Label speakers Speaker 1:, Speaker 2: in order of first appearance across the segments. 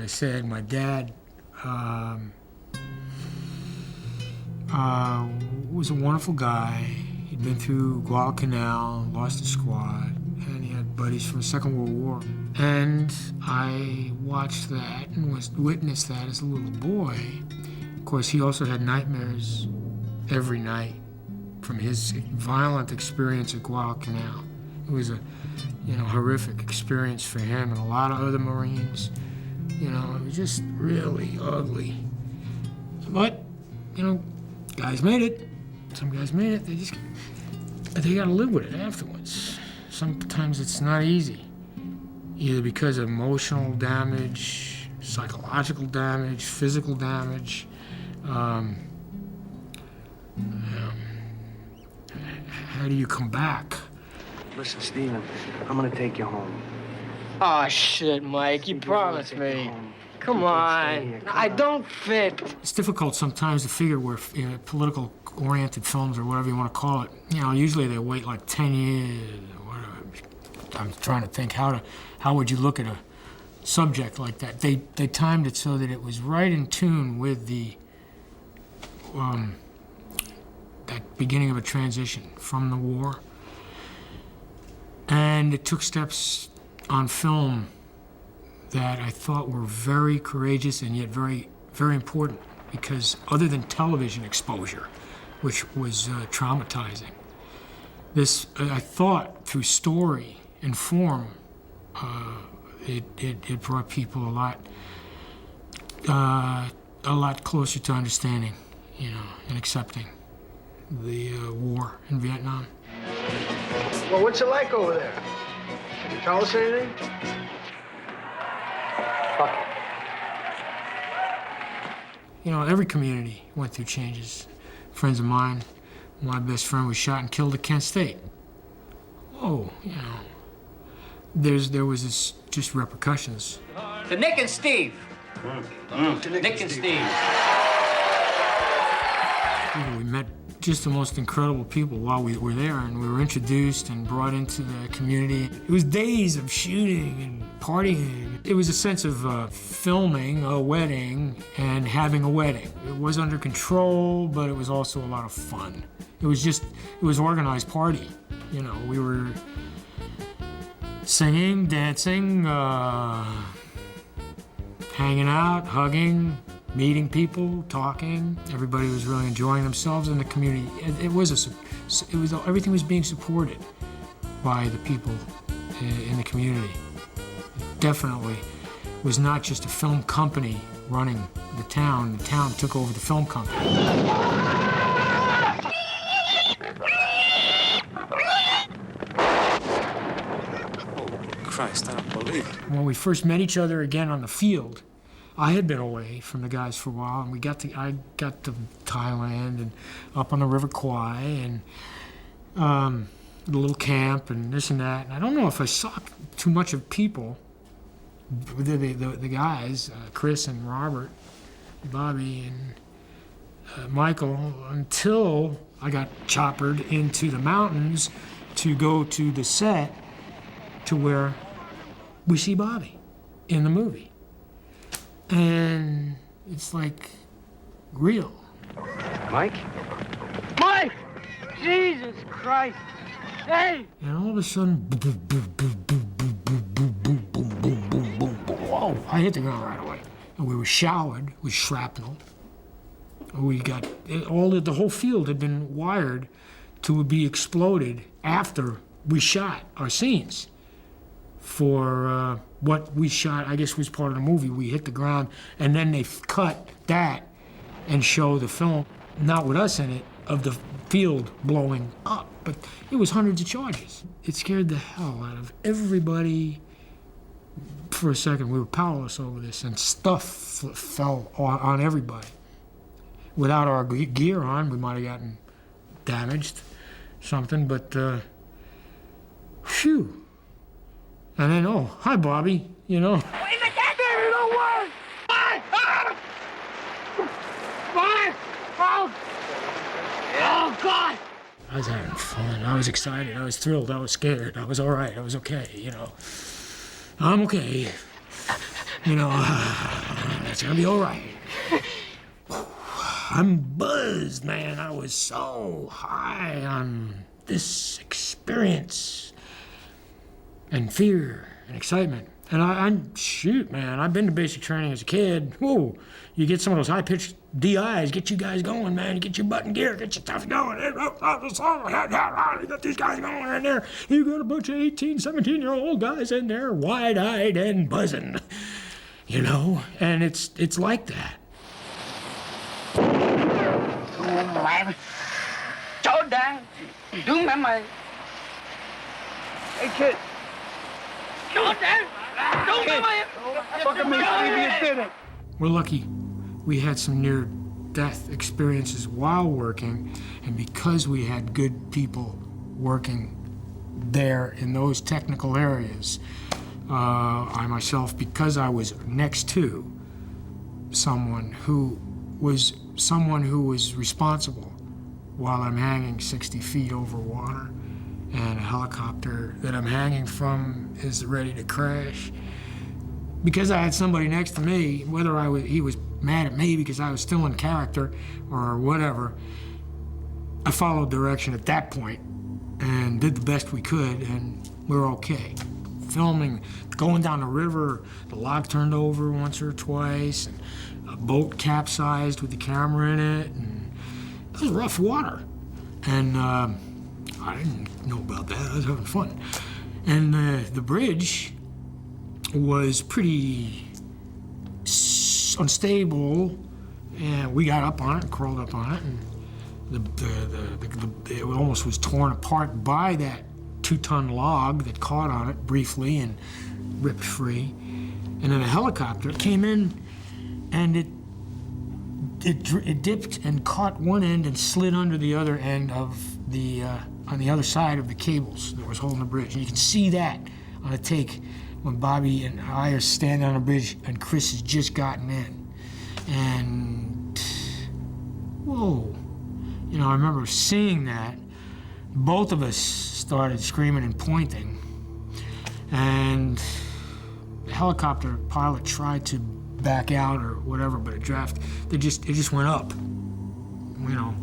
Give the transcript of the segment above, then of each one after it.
Speaker 1: I said, my dad was a wonderful guy. He'd been through Guadalcanal, lost a squad, and he had buddies from the Second World War. And I watched that and witnessed that as a little boy. Of course, he also had nightmares every night from his violent experience at Guadalcanal. It was a, horrific experience for him and a lot of other Marines. It was just really ugly. But, guys made it. Some guys made it. They gotta live with it afterwards. Sometimes it's not easy, either because of emotional damage, psychological damage, physical damage. How do you come back?
Speaker 2: Listen, Steven, I'm gonna take you home.
Speaker 3: Oh, shit, Mike, you promised me. Come on, I don't fit.
Speaker 1: It's difficult sometimes to figure where political-oriented films or whatever you want to call it, usually they wait like 10 years or whatever. I'm trying to think how would you look at a subject like that. They timed it so that it was right in tune with the that beginning of a transition from the war. And it took steps on film that I thought were very courageous and yet very, very important, because other than television exposure, which was traumatizing, this, I thought, through story and form, it brought people a lot closer to understanding, and accepting the war in Vietnam.
Speaker 2: Well, what's it like over there? Can you tell us anything? Fuck it.
Speaker 1: Every community went through changes. Friends of mine, my best friend was shot and killed at Kent State. Oh, there was this just repercussions.
Speaker 3: To Nick and Steve. To Nick and Steve.
Speaker 1: We met just the most incredible people while we were there, and we were introduced and brought into the community. It was days of shooting and partying. It was a sense of filming a wedding and having a wedding. It was under control, but it was also a lot of fun. It was organized party. We were singing, dancing, hanging out, hugging, meeting people, talking. Everybody was really enjoying themselves in the community. Everything was being supported by the people in the community. It definitely was not just a film company running the town took over the film company.
Speaker 4: Christ, I don't believe it.
Speaker 1: When we first met each other again on the field, I had been away from the guys for a while, and I got to Thailand and up on the River Kwai and the little camp and this and that. And I don't know if I saw too much of people, the guys, Chris and Robert, Bobby and Michael, until I got choppered into the mountains to go to the set to where we see Bobby in the movie. And it's like real.
Speaker 2: Mike?
Speaker 3: Mike! Jesus Christ! Hey!
Speaker 1: And all of a sudden, boom, boom, boom, boom, boom, boom, boom, boom, boom, boom, boom, boom, boom, boom. Whoa! I hit the ground right away. And we were showered with shrapnel. We got the whole field had been wired to be exploded after we shot our scenes. For what we shot, I guess was part of the movie. We hit the ground, and then they cut that and show the film, not with us in it, of the field blowing up. But it was hundreds of charges. It scared the hell out of everybody. For a second, we were powerless over this, and stuff fell on everybody. Without our gear on, we might have gotten damaged, something, but phew. And then, oh, hi, Bobby,
Speaker 3: Wait a minute, baby, don't worry! Mike! Mike! Oh! Oh, God!
Speaker 1: I was having fun. I was excited. I was thrilled. I was scared. I was all right. I was okay, I'm okay. You know, it's gonna be all right. I'm buzzed, man. I was so high on this experience and fear and excitement. And shoot, man, I've been to basic training as a kid. Whoa, you get some of those high-pitched DIs, get you guys going, man. You get your butt in gear, get your stuff going. You got these guys going in there. You got a bunch of 18, 17-year-old guys in there, wide-eyed and buzzing. You know, and it's like that.
Speaker 2: Hey, kid.
Speaker 1: We're lucky we had some near-death experiences while working, and because we had good people working there in those technical areas, I myself, because I was next to someone who was responsible while I'm hanging 60 feet over water, and a helicopter that I'm hanging from is ready to crash. Because I had somebody next to me, whether he was mad at me because I was still in character or whatever, I followed direction at that point and did the best we could, and we were okay. Filming, going down the river, the log turned over once or twice, and a boat capsized with the camera in it, and it was rough water. And I didn't know about that. I was having fun. And the bridge was pretty unstable, and we got up on it and crawled up on it, and it almost was torn apart by that 2-ton log that caught on it briefly and ripped free. And then a helicopter came in, and it dipped and caught one end and slid under the other end of the on the other side of the cables that was holding the bridge. And you can see that on a take when Bobby and I are standing on the bridge and Chris has just gotten in. And whoa, you know, I remember seeing that. Both of us started screaming and pointing, and the helicopter pilot tried to back out or whatever, but it just went up, you know,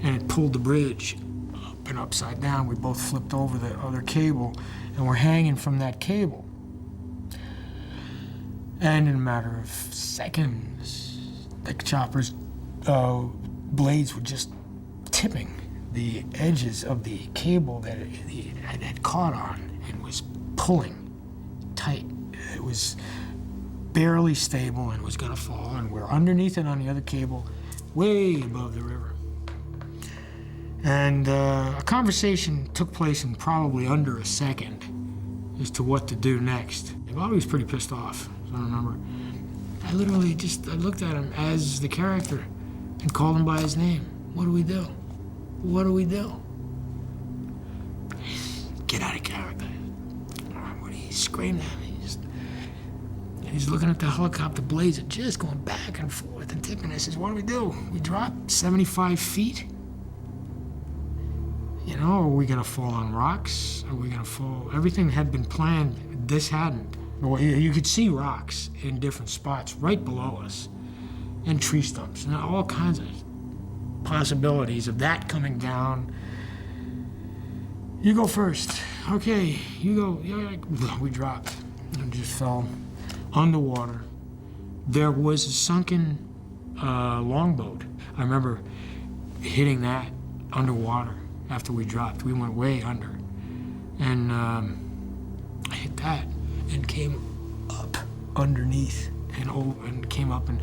Speaker 1: and it pulled the bridge up and upside down. We both flipped over the other cable, and we're hanging from that cable. And in a matter of seconds, the chopper's blades were just tipping the edges of the cable that it had caught on and was pulling tight. It was barely stable and was gonna fall, and we're underneath it on the other cable, way above the river. And a conversation took place in probably under a second as to what to do next. And Bobby was pretty pissed off, as I remember. I looked at him as the character and called him by his name. What do we do? What do we do? Get out of character. What he screamed at me. He's looking at the helicopter blades that just going back and forth and tipping. I says, what do we do? We drop 75 feet? You know, are we gonna fall on rocks? Are we gonna fall? Everything had been planned. This hadn't. Well, you could see rocks in different spots right below us, and tree stumps, and all kinds of possibilities of that coming down. You go first. Okay, you go. We dropped and just fell underwater. There was a sunken longboat. I remember hitting that underwater after we dropped. We went way under. And I hit that and came up underneath and came up and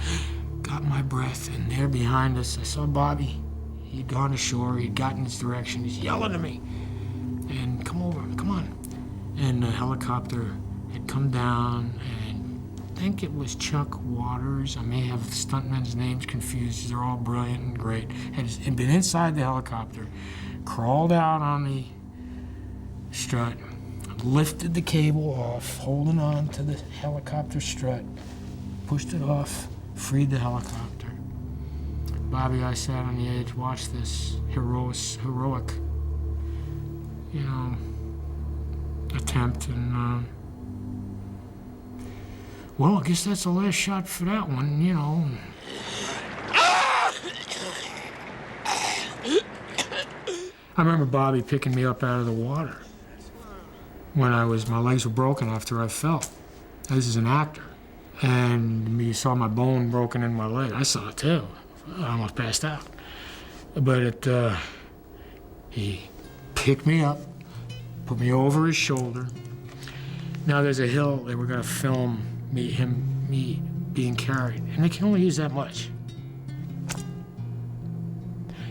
Speaker 1: got my breath. And there behind us, I saw Bobby. He'd gone ashore. He'd gotten his direction. He's yelling at me. And come over, come on. And the helicopter had come down, and I think it was Chuck Waters. I may have the stuntmen's names confused. They're all brilliant and great. Had been inside the helicopter, crawled out on the strut, lifted the cable off, holding on to the helicopter strut, pushed it off, freed the helicopter. Bobby, I sat on the edge, watched this heroic, you know, attempt, and Well, I guess that's the last shot for that one, you know. I remember Bobby picking me up out of the water when my legs were broken after I fell. This is an actor. And you saw my bone broken in my leg. I saw it too. I almost passed out. But he picked me up, put me over his shoulder. Now there's a hill they were gonna film me being carried, and they can only use that much.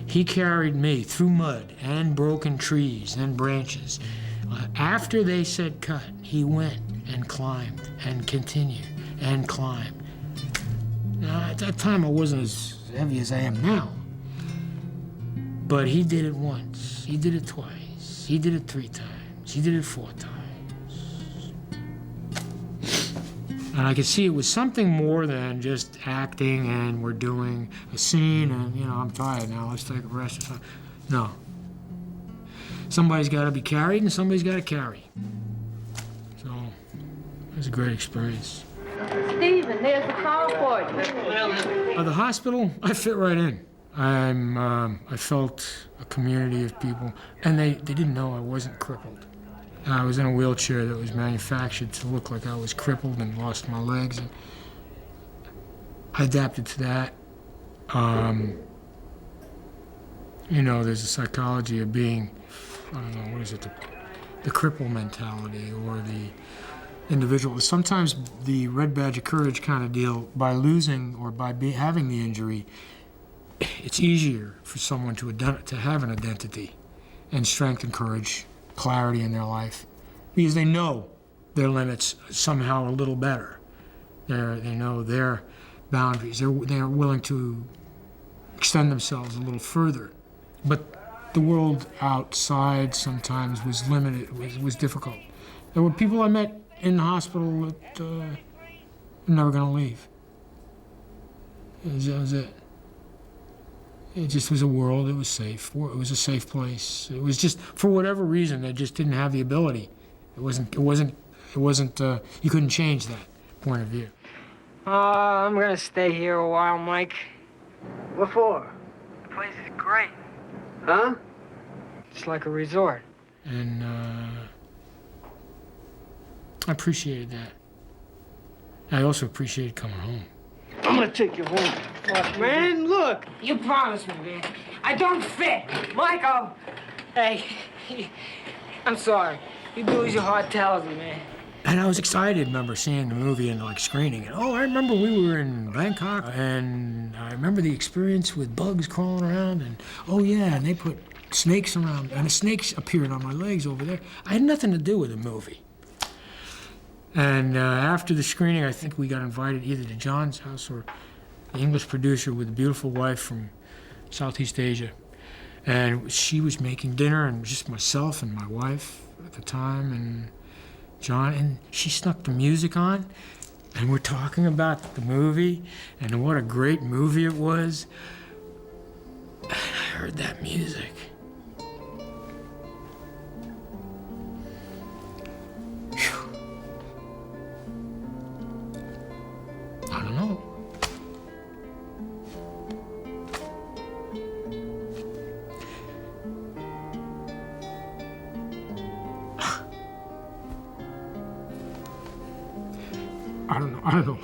Speaker 1: He carried me through mud and broken trees and branches. After they said cut, he went and climbed and continued and climbed. Now, at that time, I wasn't as heavy as I am now. But he did it once, he did it twice, he did it 3 times, he did it 4 times. And I could see it was something more than just acting and we're doing a scene and, you know, I'm tired now, let's take a rest or something. No. Somebody's got to be carried and somebody's got to carry. So it was a great experience.
Speaker 4: Stephen, there's the car for you.
Speaker 1: The hospital, I fit right in. I felt a community of people, and they didn't know I wasn't crippled. I was in a wheelchair that was manufactured to look like I was crippled and lost my legs, and I adapted to that. You know, there's a psychology of being, I don't know, what is it, the cripple mentality or the individual. Sometimes the red badge of courage kind of deal, by losing or by having the injury, it's easier for someone to have an identity and strength and courage, clarity in their life, because they know their limits somehow a little better. They know their boundaries. They're willing to extend themselves a little further. But the world outside sometimes was limited, was difficult. There were people I met in the hospital that were never going to leave. That was it. It just was a world, it was safe. It was a safe place. It was just, for whatever reason, they just didn't have the ability. It wasn't, you couldn't change that point of view.
Speaker 3: I'm gonna stay here a while, Mike.
Speaker 2: What for?
Speaker 3: The place is great.
Speaker 2: Huh?
Speaker 3: It's like a resort.
Speaker 1: And I appreciated that. I also appreciated coming home.
Speaker 2: I'm gonna take you home.
Speaker 3: Look, man, look. You promised me, man. I don't fit. Michael. Hey, I'm sorry. You do as your heart tells you, man.
Speaker 1: And I was excited, remember seeing the movie and like screening it. Oh, I remember we were in Bangkok, and I remember the experience with bugs crawling around, and oh yeah, and they put snakes around, and the snakes appeared on my legs over there. I had nothing to do with the movie. And after the screening, I think we got invited either to John's house or the English producer with a beautiful wife from Southeast Asia. And she was making dinner, and just myself and my wife at the time, and John, and she snuck the music on, and we're talking about the movie and what a great movie it was. And I heard that music. Whew. I don't know. I don't know.